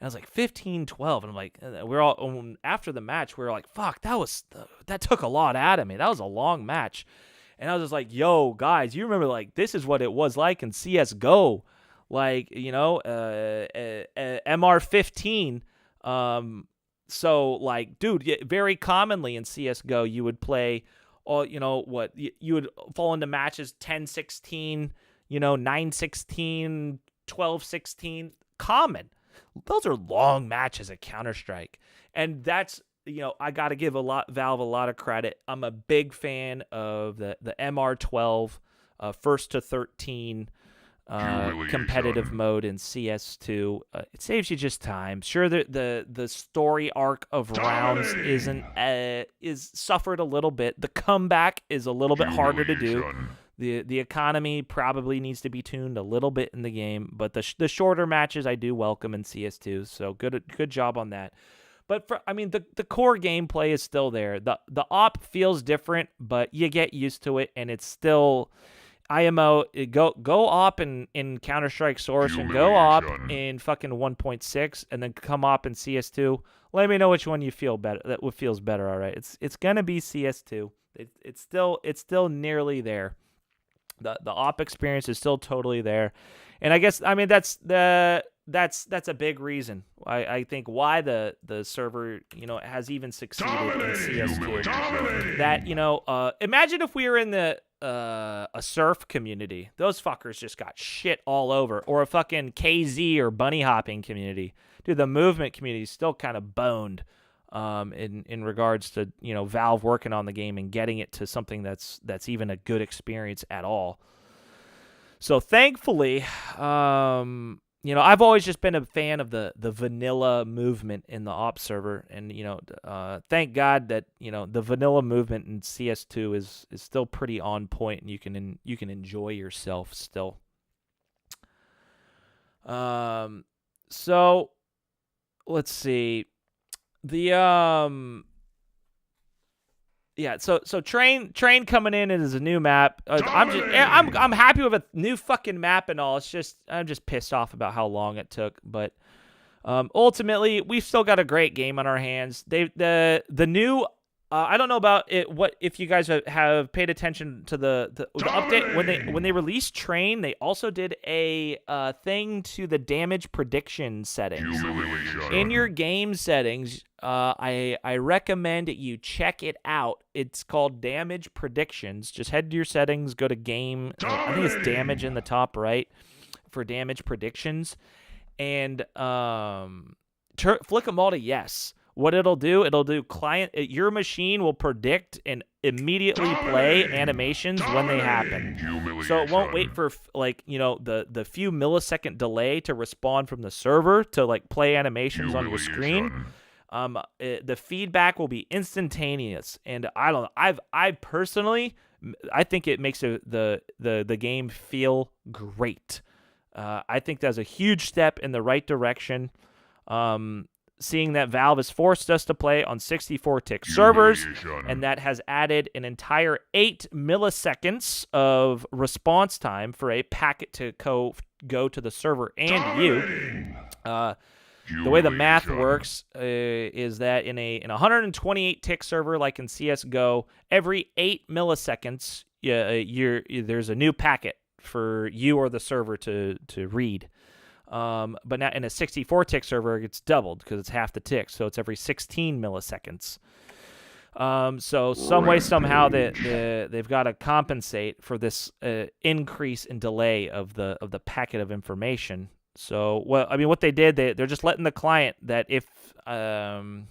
and I was like 15-12, and I'm like, after the match, we were like, fuck, that took a lot out of me. That was a long match. And I was just like, yo, guys, you remember, like, this is what it was like in CS:GO. Like, MR15. So, like, dude, very commonly in CS:GO, you would play, you would fall into matches 10-16, 9-16, 12-16. Common. Those are long matches at Counter-Strike. And that's, I got to give Valve a lot of credit. I'm a big fan of the MR12, first to 13 competitive mode in CS2. It saves you just time. Sure, the story arc of rounds is suffered a little bit. The comeback is a little bit harder to do. The economy probably needs to be tuned a little bit in the game, but the shorter matches I do welcome in CS2. So good job on that. But the core gameplay is still there. The op feels different, but you get used to it, and it's still IMO. Go op in Counter-Strike Source and go op in fucking 1.6, and then come op in CS2. Let me know which one you feel better. That feels better. All right, it's gonna be CS2. It's still nearly there. The op experience is still totally there, and I guess that's a big reason I think why the server has even succeeded in CS2. That imagine if we were in the a surf community. Those fuckers just got shit all over. Or a fucking KZ or bunny hopping community. Dude, the movement community is still kind of boned in regards to, you know, Valve working on the game and getting it to something that's even a good experience at all. So thankfully, you know, I've always just been a fan of the vanilla movement in the op server, and you know, thank God that, you know, the vanilla movement in CS2 is still pretty on point, and you can enjoy yourself still. So let's see. Yeah, so train coming in is a new map. I'm happy with a new fucking map and all. It's just I'm just pissed off about how long it took, but ultimately we've still got a great game on our hands. The new I don't know about it. What if you guys have paid attention to the update when they released Train? They also did a thing to the damage prediction settings. In your game settings, I recommend you check it out. It's called Damage Predictions. Just head to your settings, go to Game. I think it's Damage in the top right for Damage Predictions, and flick them all to yes. What it'll do your machine will predict and immediately play animations when they happen. So it won't wait for, like, you know, the few millisecond delay to respond from the server to, like, play animations on your screen. The feedback will be instantaneous, and I personally think it makes the game feel great. I think that's a huge step in the right direction. Seeing that Valve has forced us to play on 64-tick servers, and that has added an entire 8 milliseconds of response time for a packet to go to the server and you. The way the math works is that in a 128-tick server like in CSGO, every 8 milliseconds, there's a new packet for you or the server to read. But now in a 64-tick server, it's doubled because it's half the tick, so it's every 16 milliseconds. So some way, somehow, they've got to compensate for this increase in delay of the packet of information. So, well, I mean, what they did, they're just letting the client that if I'm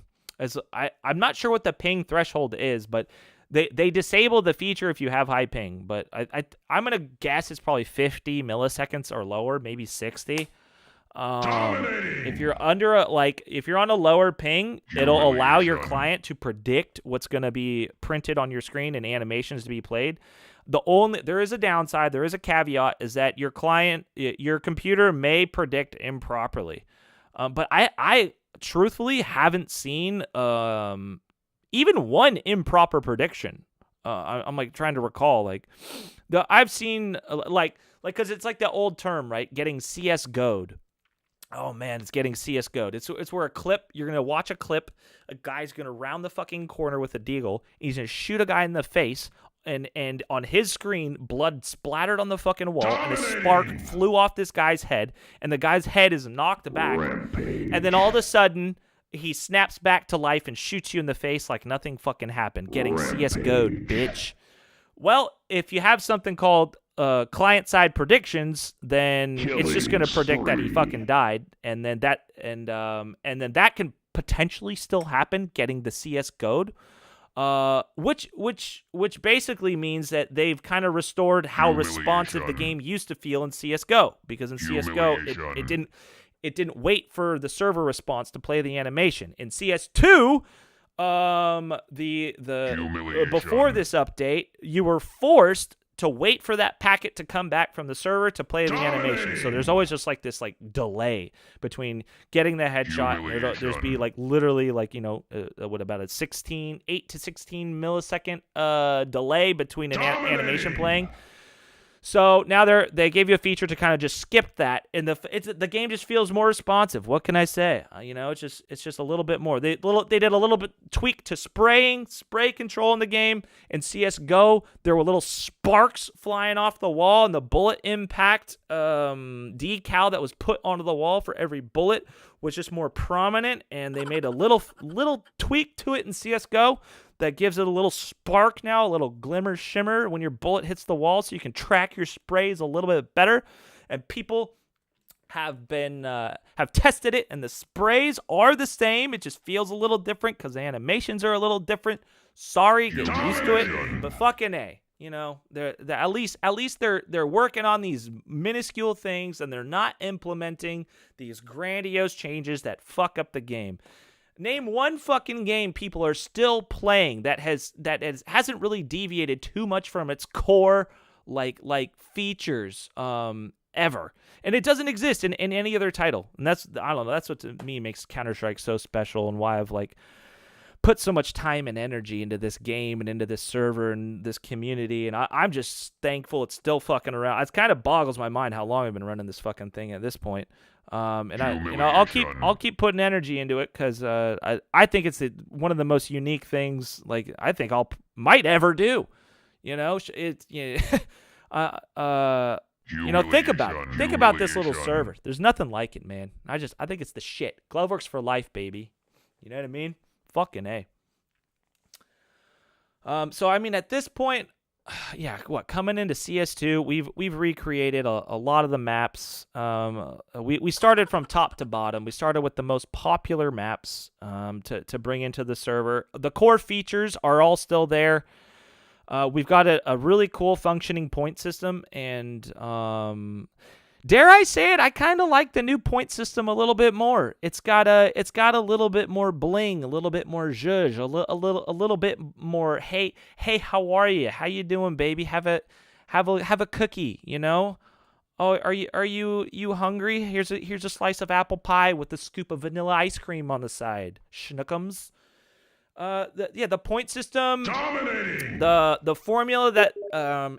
not sure what the ping threshold is, but they disable the feature if you have high ping. But I'm gonna guess it's probably 50 milliseconds or lower, maybe 60. If you're if you're on a lower ping, it'll allow your client to predict what's going to be printed on your screen and animations to be played. There is a downside, there is a caveat, is that your computer may predict improperly. But I truthfully haven't seen even one improper prediction. I'm like trying to recall, I've seen because it's like the old term, right? Getting CSGO'd. Oh man, it's getting CSGO'd. It's where you're gonna watch a clip, a guy's gonna round the fucking corner with a deagle, he's gonna shoot a guy in the face, and on his screen, blood splattered on the fucking wall, and a spark flew off this guy's head, and the guy's head is knocked back, and then all of a sudden, he snaps back to life and shoots you in the face like nothing fucking happened. Getting CSGO'd, bitch. Well, if you have something called client-side predictions, then it's just going to predict that he fucking died, and then that can potentially still happen, getting the CSGO'd, which basically means that they've kind of restored how responsive the game used to feel in CSGO, because in CSGO it didn't wait for the server response to play the animation. In CS2, before this update, you were forced to wait for that packet to come back from the server to play the animation. So there's always just this delay between getting the headshot. There's be literally what about a 8 to 16 millisecond delay between an animation playing. So now they gave you a feature to kind of just skip that, and the game just feels more responsive. What can I say? It's just a little bit more. They did a little bit tweak to spray control in the game. In CS:GO, there were little sparks flying off the wall, and the bullet impact decal that was put onto the wall for every bullet was just more prominent. And they made a little tweak to it in CS:GO that gives it a little spark now, a little glimmer shimmer when your bullet hits the wall, so you can track your sprays a little bit better. And people have tested it, and the sprays are the same. It just feels a little different because the animations are a little different. Sorry, get used to it, but fucking A. You know, they're at least they're working on these minuscule things, and they're not implementing these grandiose changes that fuck up the game. Name one fucking game people are still playing that hasn't really deviated too much from its core like features ever. And it doesn't exist in any other title. And I don't know, that's what to me makes Counter-Strike so special, and why I've like put so much time and energy into this game and into this server and this community, and I'm just thankful it's still fucking around. It kind of boggles my mind how long I've been running this fucking thing at this point. And I'll keep putting energy into it because I think it's one of the most unique things like I think might ever do. You know, it's think about it. Think about this little server. There's nothing like it, man. I think it's the shit. Gloveworks for life, baby. You know what I mean? Fucking A. So I mean, at this point, coming into CS2, we've recreated a lot of the maps. We started from top to bottom. We started with the most popular maps to bring into the server. The core features are all still there. We've got a really cool functioning point system, and dare I say it, I kind of like the new point system a little bit more. It's got a little bit more bling, a little bit more zhuzh, a little bit more hey, how are you? How you doing, baby? Have a cookie, you know? Oh, are you hungry? Here's a slice of apple pie with a scoop of vanilla ice cream on the side. Schnookums. The point system, dominating. The formula that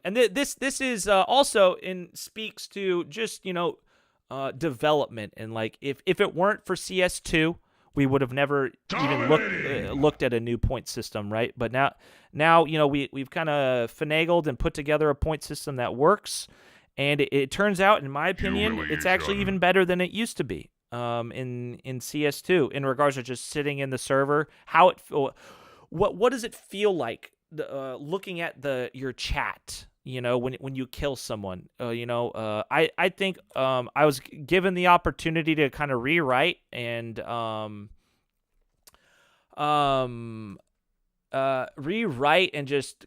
and this is also speaks to just development, and like if it weren't for CS2, we would have never even looked at a new point system, right? But now we've kind of finagled and put together a point system that works, and it turns out, in my opinion, it's actually even better than it used to be. In CS2, in regards to just sitting in the server, what does it feel like looking at your chat? When you kill someone, I think I was given the opportunity to kind of rewrite and just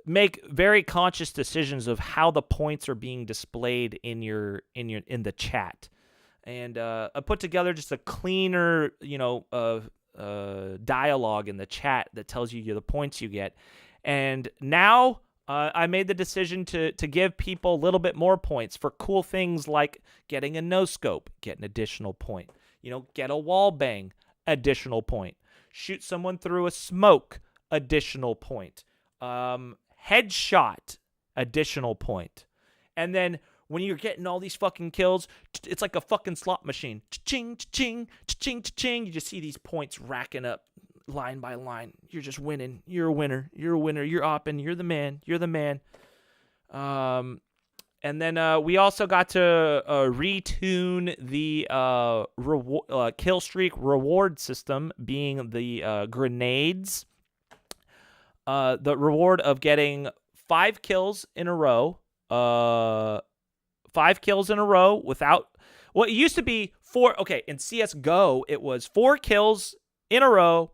make very conscious decisions of how the points are being displayed in the chat. And I put together just a cleaner, dialogue in the chat that tells you the points you get. And now I made the decision to give people a little bit more points for cool things like getting a no-scope, get an additional point. Get a wall bang, additional point. Shoot someone through a smoke, additional point. Headshot, additional point. And then when you're getting all these fucking kills, it's like a fucking slot machine. Cha-ching, cha-ching, cha-ching, cha-ching. You just see these points racking up line by line. You're just winning. You're a winner. You're a winner. You're opping. You're the man. You're the man. And then we also got to retune the kill streak reward system, being the grenades. The reward of getting 5 kills in a row. 5 kills in a row without... Well, it used to be 4... Okay, in CSGO, it was 4 kills in a row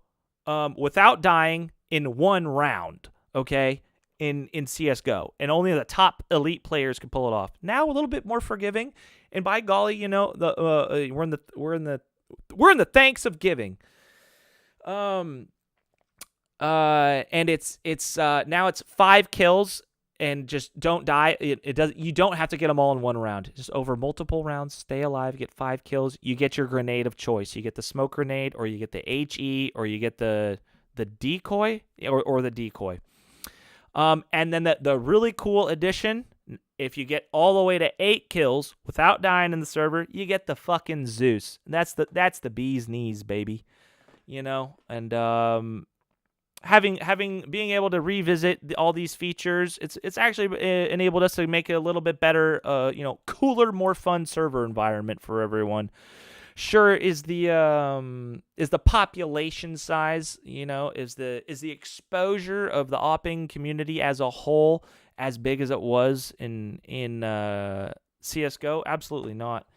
without dying in 1 round, okay, in CSGO. And only the top elite players could pull it off. Now, a little bit more forgiving. And by golly, we're in the thanks of giving. And it's now it's 5 kills and just don't die. You don't have to get them all in 1 round. Just over multiple rounds, stay alive, get 5 kills. You get your grenade of choice. You get the smoke grenade, or you get the HE, or you get the decoy, or the decoy. And then the really cool addition, if you get all the way to 8 kills without dying in the server, you get the fucking Zeus. That's the bee's knees, baby. And being able to revisit all these features, it's actually enabled us to make it a little bit better, cooler, more fun server environment for everyone. Sure, is the population size, is the exposure of the opping community as a whole as big as it was in CS:GO? Absolutely not.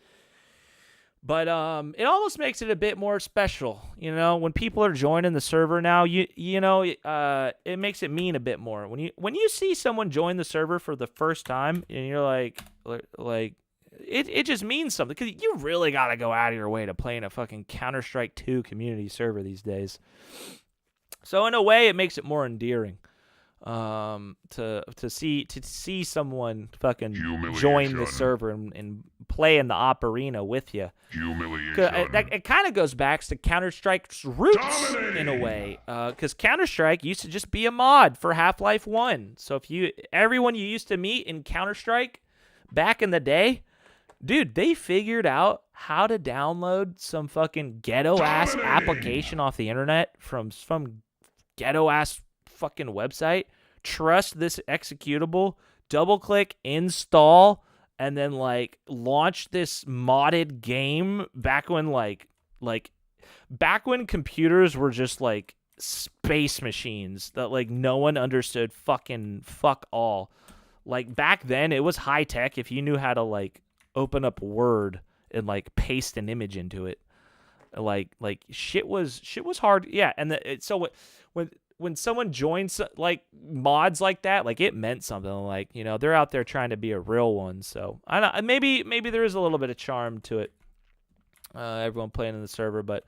But it almost makes it a bit more special, when people are joining the server now. It makes it mean a bit more when you see someone join the server for the first time, and you're like it just means something, because you really got to go out of your way to play in a fucking Counter-Strike 2 community server these days. So in a way, it makes it more endearing. To see someone fucking join the server and play in the op arena with you. It kind of goes back to Counter-Strike's roots in a way, because Counter-Strike used to just be a mod for Half-Life 1. So everyone you used to meet in Counter-Strike back in the day, dude, they figured out how to download some fucking ghetto-ass application off the internet from some ghetto-ass fucking website, trust this executable, double-click, install, and then, launch this modded game back when, back when computers were just, space machines that, no one understood fucking fuck all. Back then, it was high-tech if you knew how to, open up Word and paste an image into it. Shit was hard. Yeah, and so when someone joins mods like that, it meant something. They're out there trying to be a real one. So I don't, maybe there is a little bit of charm to it. Everyone playing in the server, but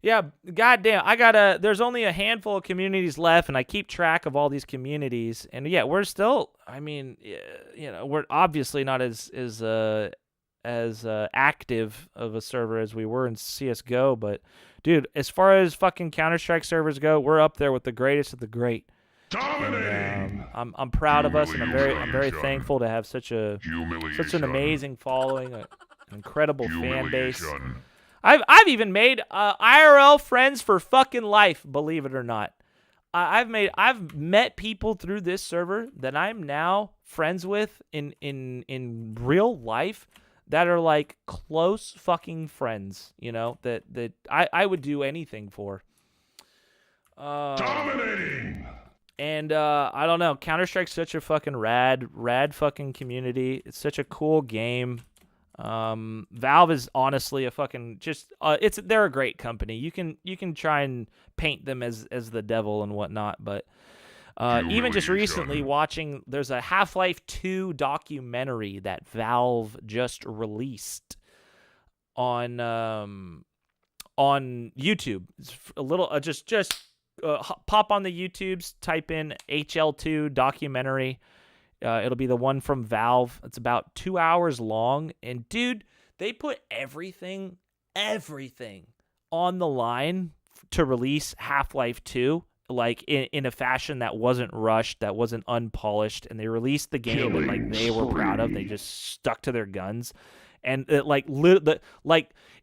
yeah, goddamn, there's only a handful of communities left, and I keep track of all these communities, and yeah, we're still, we're obviously not as active of a server as we were in CS:GO, but dude, as far as fucking Counter-Strike servers go, we're up there with the greatest of the great. And, I'm proud of us, and I'm very thankful to have such an amazing following, an incredible fan base. I've even made IRL friends for fucking life, believe it or not. I've met people through this server that I'm now friends with in real life, that are close fucking friends, that I would do anything for. Dominating! And I don't know, Counter-Strike's such a fucking rad fucking community. It's such a cool game. Valve is honestly a fucking they're a great company. You can try and paint them as the devil and whatnot, but even just recently watching, there's a Half-Life 2 documentary that Valve just released on YouTube. It's a little pop on the YouTubes, type in HL2 documentary. It'll be the one from Valve. It's about 2 hours long, and dude, they put everything on the line to release Half-Life 2. In a fashion that wasn't rushed, that wasn't unpolished, and they released the game that they were proud of. They just stuck to their guns, and it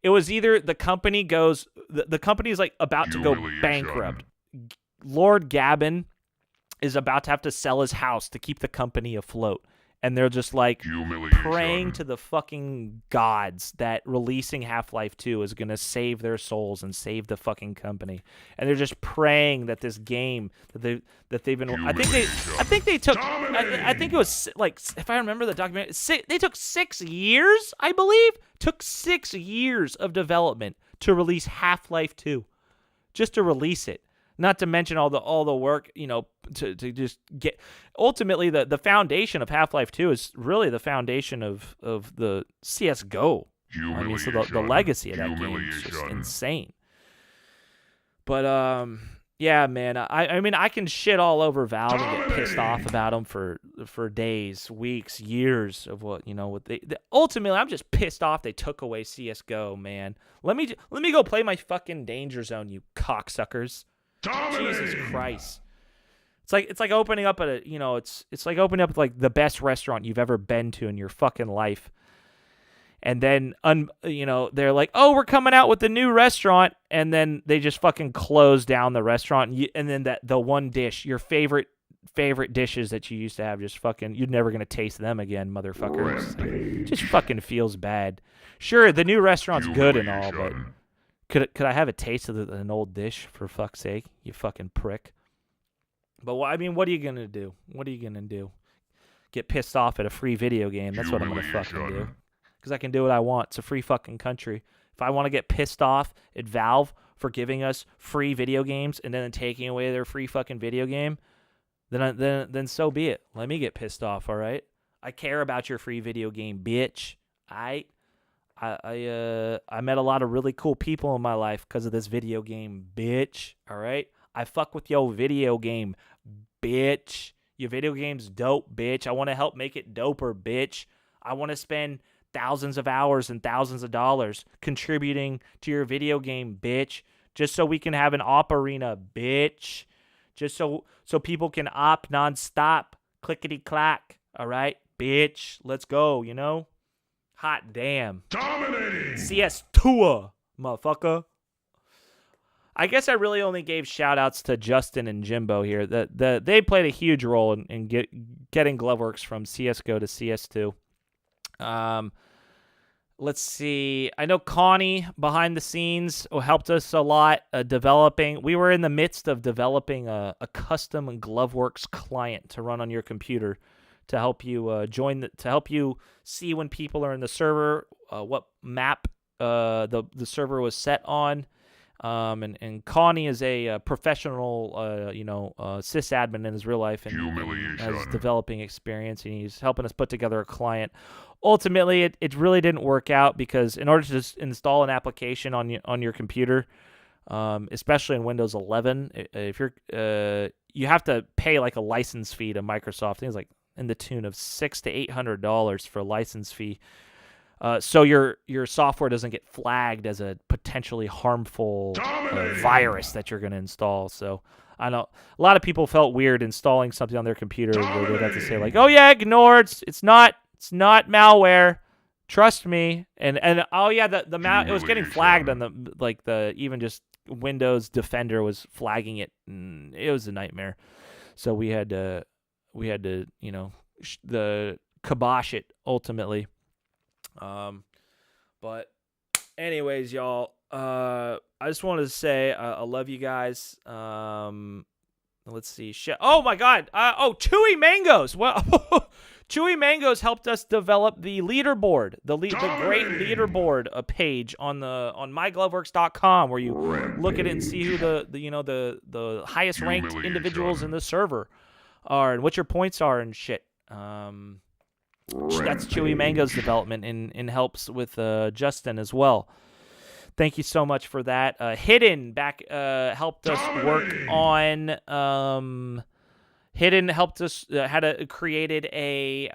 it was either the company goes, the company is about to go bankrupt. Lord Gaben is about to have to sell his house to keep the company afloat. And they're just praying to the fucking gods that releasing Half-Life 2 is going to save their souls and save the fucking company. And they're just praying that this game that they've been, I think it was if I remember the document, they took 6 years, I believe. Took 6 years of development to release Half-Life 2. Just to release it. Not to mention all the work, to just get. Ultimately, the foundation of Half-Life 2 is really the foundation of the CS:GO. So the legacy of that game is just insane. But yeah, man. I can shit all over Valve and get pissed off about them for days, weeks, years of what they ultimately. I'm just pissed off they took away CS:GO, man. Let me go play my fucking Danger Zone, you cocksuckers. Jesus Christ. It's like opening up it's like opening up the best restaurant you've ever been to in your fucking life. And then they're like, "Oh, we're coming out with the new restaurant," and then they just fucking close down the restaurant, and then the one dish, your favorite favorite dishes that you used to have. Just fucking, you're never gonna taste them again, motherfuckers. Like, just fucking feels bad. Sure, the new restaurant's good and all, but could I have a taste of an old dish for fuck's sake? You fucking prick. But I mean, what are you gonna do? What are you gonna do? Get pissed off at a free video game? That's what I'm gonna fucking do. Because I can do what I want. It's a free fucking country. If I want to get pissed off at Valve for giving us free video games and then taking away their free fucking video game, then so be it. Let me get pissed off, all right? I care about your free video game, bitch. I met a lot of really cool people in my life because of this video game, bitch. All right? I fuck with your video game, bitch. Your video game's dope, bitch. I want to help make it doper, bitch. I want to spend thousands of hours and thousands of dollars contributing to your video game, bitch, just so we can have an op arena, bitch, just so people can op nonstop, clickety clack, all right, bitch, let's go, you know, hot damn, Dominating CS tour, motherfucker. I guess I really only gave shout-outs to Justin and Jimbo here. They played a huge role in getting Gloveworks from CSGO to CS2. Let's see. I know Connie behind the scenes helped us a lot developing. We were in the midst of developing a custom Gloveworks client to run on your computer to help you to help you see when people are in the server, what map the server was set on. And Connie is a professional, sysadmin in his real life and has developing experience, and he's helping us put together a client. Ultimately, it really didn't work out because in order to just install an application on your computer, especially in Windows 11, if you're you have to pay like a license fee to Microsoft. I think it's like in the tune of $600 to $800 for a license fee. So your software doesn't get flagged as a potentially harmful virus that you're going to install. So I know a lot of people felt weird installing something on their computer where they'd have to say like, "Oh yeah, ignore it. It's not malware. Trust me." And oh yeah, the it was getting flagged on the even just Windows Defender was flagging it. And it was a nightmare. So we had to the kibosh it ultimately. But anyways, y'all, I just wanted to say, I love you guys. Let's see. Oh my God. Chewy Mangoes. Well, Chewy Mangoes helped us develop the leaderboard, the great leaderboard page on mygloveworks.com where you look at it and see who the highest ranked individuals in the server are and what your points are and shit. That's Chewy Mango's development and helps with Justin as well. Thank you so much for that. Hidden helped us work on. Hidden helped us created a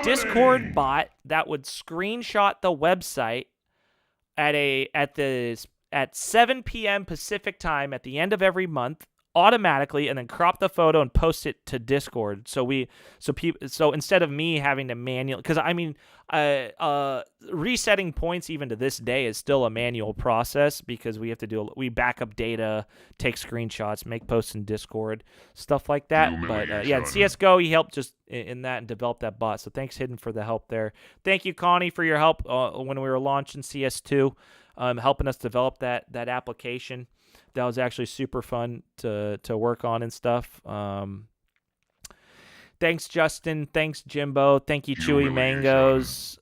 Discord bot that would screenshot the website at 7 p.m. Pacific time at the end of every month, automatically, and then crop the photo and post it to Discord. So instead of me having to manually, because I mean, resetting points even to this day is still a manual process because we have to we back up data, take screenshots, make posts in Discord, stuff like that. But yeah, in CS:GO he helped just in that and develop that bot. So thanks Hidden for the help there. Thank you Connie for your help when we were launching CS2, helping us develop that application. That was actually super fun to work on and stuff. Thanks, Justin. Thanks, Jimbo. Thank you, Chewy Mangoes.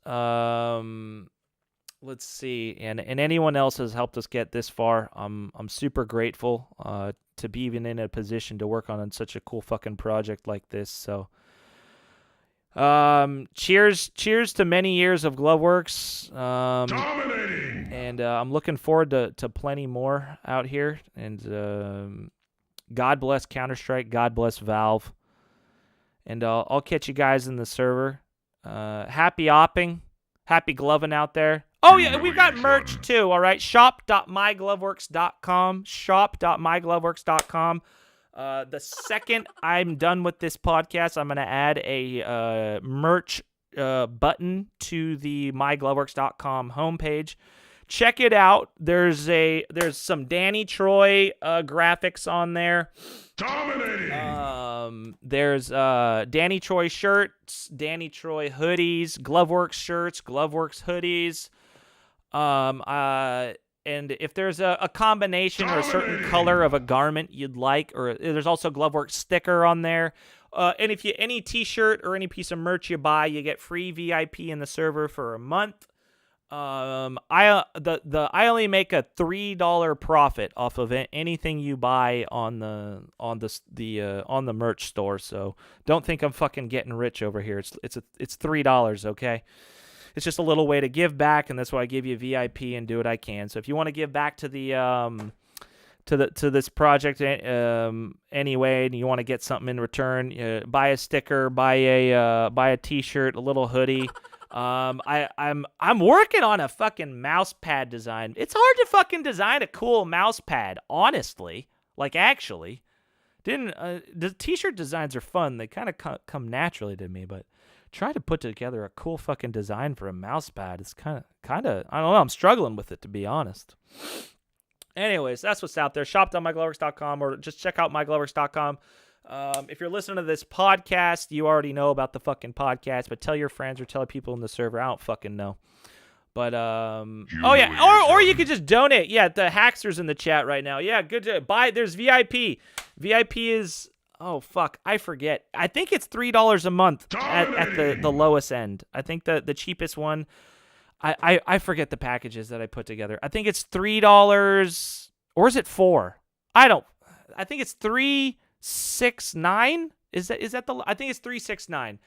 Let's see, and anyone else has helped us get this far. I'm super grateful to be even in a position to work on such a cool fucking project like this. So, cheers to many years of Gloveworks. And I'm looking forward to plenty more out here. And God bless Counter-Strike. God bless Valve. And I'll catch you guys in the server. Happy opping. Happy gloving out there. Oh, yeah, we've got merch, too, all right? Shop.mygloveworks.com. Shop.mygloveworks.com. The second I'm done with this podcast, I'm going to add a merch button to the mygloveworks.com homepage. check it out. There's some Danny Troy graphics on there. Dominating. There's Danny Troy shirts, Danny Troy hoodies, gloveworks shirts, gloveworks hoodies. And if there's a combination or a certain color of a garment you'd like, or there's also gloveworks sticker on there. And if any T-shirt or any piece of merch you buy, you get free VIP in the server for a month. I only make a $3 profit off of anything you buy on the merch store. So don't think I'm fucking getting rich over here. It's $3, okay? It's just a little way to give back, and that's why I give you VIP and do what I can. So if you want to give back to the to this project anyway, and you want to get something in return, buy a sticker, buy a T-shirt, a little hoodie. I'm working on a fucking mouse pad design. It's hard to fucking design a cool mouse pad, honestly. Like, actually, the T-shirt designs are fun. They kind of come naturally to me, but try to put together a cool fucking design for a mouse pad. It's kind of I don't know. I'm struggling with it, to be honest. Anyways, that's what's out there. Shop.mygloveworks.com, or just check out mygloveworks.com. If you're listening to this podcast, you already know about the fucking podcast, but tell your friends or tell people in the server. I don't fucking know. But, or you could just donate. Yeah, the Hackster's in the chat right now. Yeah, good to buy. There's VIP. VIP is, oh, fuck, I forget. I think it's $3 a month at the lowest end. I think the cheapest one, I forget the packages that I put together. I think it's $3, or is it $4? I think it's $3.69. Is that the? I think it's $3.69.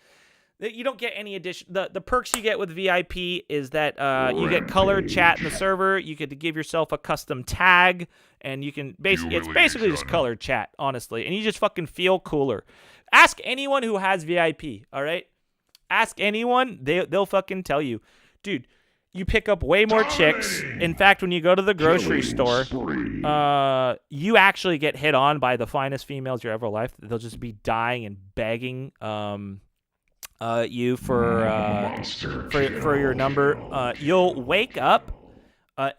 You don't get any addition. The perks you get with VIP is that you get colored chat in the server. You get to give yourself a custom tag, and you can it's basically just colored chat, honestly, and you just fucking feel cooler. Ask anyone who has VIP. All right, ask anyone. They'll fucking tell you, dude. You pick up way more chicks. In fact, when you go to the grocery store, you actually get hit on by the finest females your ever life. They'll just be dying and begging you for your number. You'll wake up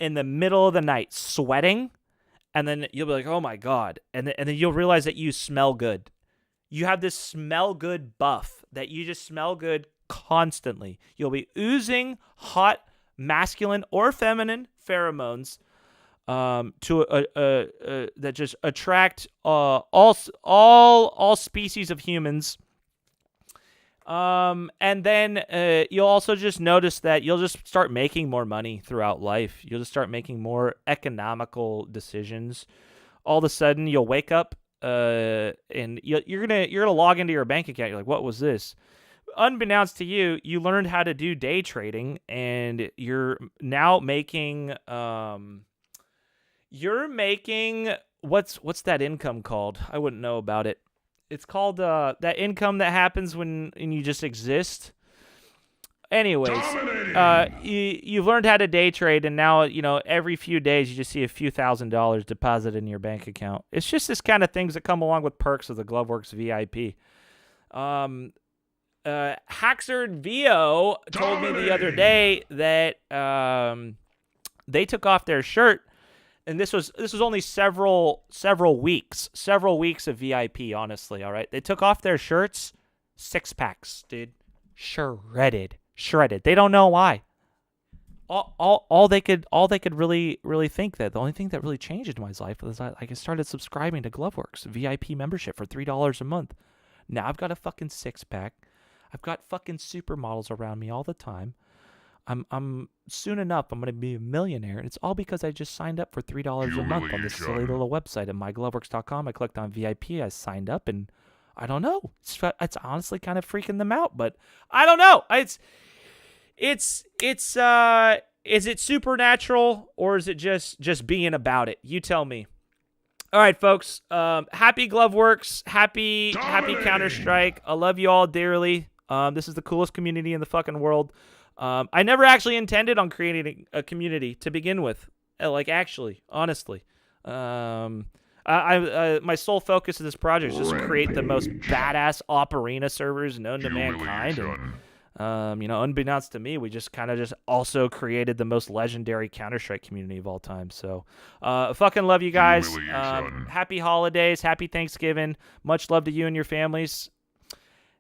in the middle of the night sweating, and then you'll be like, "Oh my god!" And then you'll realize that you smell good. You have this smell good buff that you just smell good constantly. You'll be oozing hot, masculine or feminine pheromones that just attract all species of humans. And then you'll also just notice that you'll just start making more money throughout life. You'll just start making more economical decisions. All of a sudden, you'll wake up and you're gonna log into your bank account. You're like, what was this? Unbeknownst to you, you learned how to do day trading, and you're now making what's that income called? I wouldn't know about it. It's called that income that happens when you just exist. Anyways, you've learned how to day trade, and now every few days you just see a few $1,000s deposited in your bank account. It's just this kind of things that come along with perks of the Gloveworks VIP. Haxer VO told me the other day that they took off their shirt, and this was only several weeks of VIP. Honestly, all right, they took off their shirts, 6-packs, dude, shredded. They don't know why. All they could really think that the only thing that really changed in my life was I started subscribing to Gloveworks VIP membership for $3 a month. Now I've got a fucking 6-pack. I've got fucking supermodels around me all the time. I'm soon enough I'm gonna be a millionaire, and it's all because I just signed up for $3 a month on this silly little website at mygloveworks.com. I clicked on VIP, I signed up, and I don't know. It's honestly kind of freaking them out, but I don't know. Is it supernatural, or is it just being about it? You tell me. All right, folks. Happy Gloveworks. Happy Counter-Strike. I love you all dearly. This is the coolest community in the fucking world. I never actually intended on creating a community to begin with. Honestly. My sole focus of this project is just create the most badass Operina servers known to mankind. Unbeknownst to me, we just kind of just also created the most legendary Counter-Strike community of all time. So, fucking love you guys. Humiliation. Happy holidays. Happy Thanksgiving. Much love to you and your families.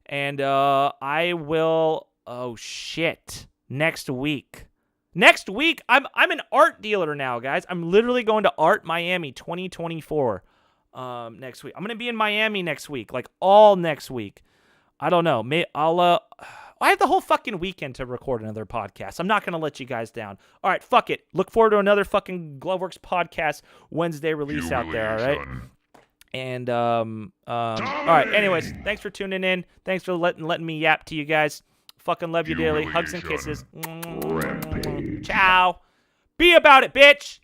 And I will. Oh shit! Next week. I'm an art dealer now, guys. I'm literally going to Art Miami 2024 next week. I'm gonna be in Miami next week, like all next week. I don't know. I have the whole fucking weekend to record another podcast. I'm not gonna let you guys down. All right, fuck it. Look forward to another fucking Gloveworks podcast Wednesday release out there. All right. And all right. Anyways, thanks for tuning in. Thanks for letting me yap to you guys. Fucking love you dearly. Hugs and kisses. Rampage. Ciao. Be about it, bitch.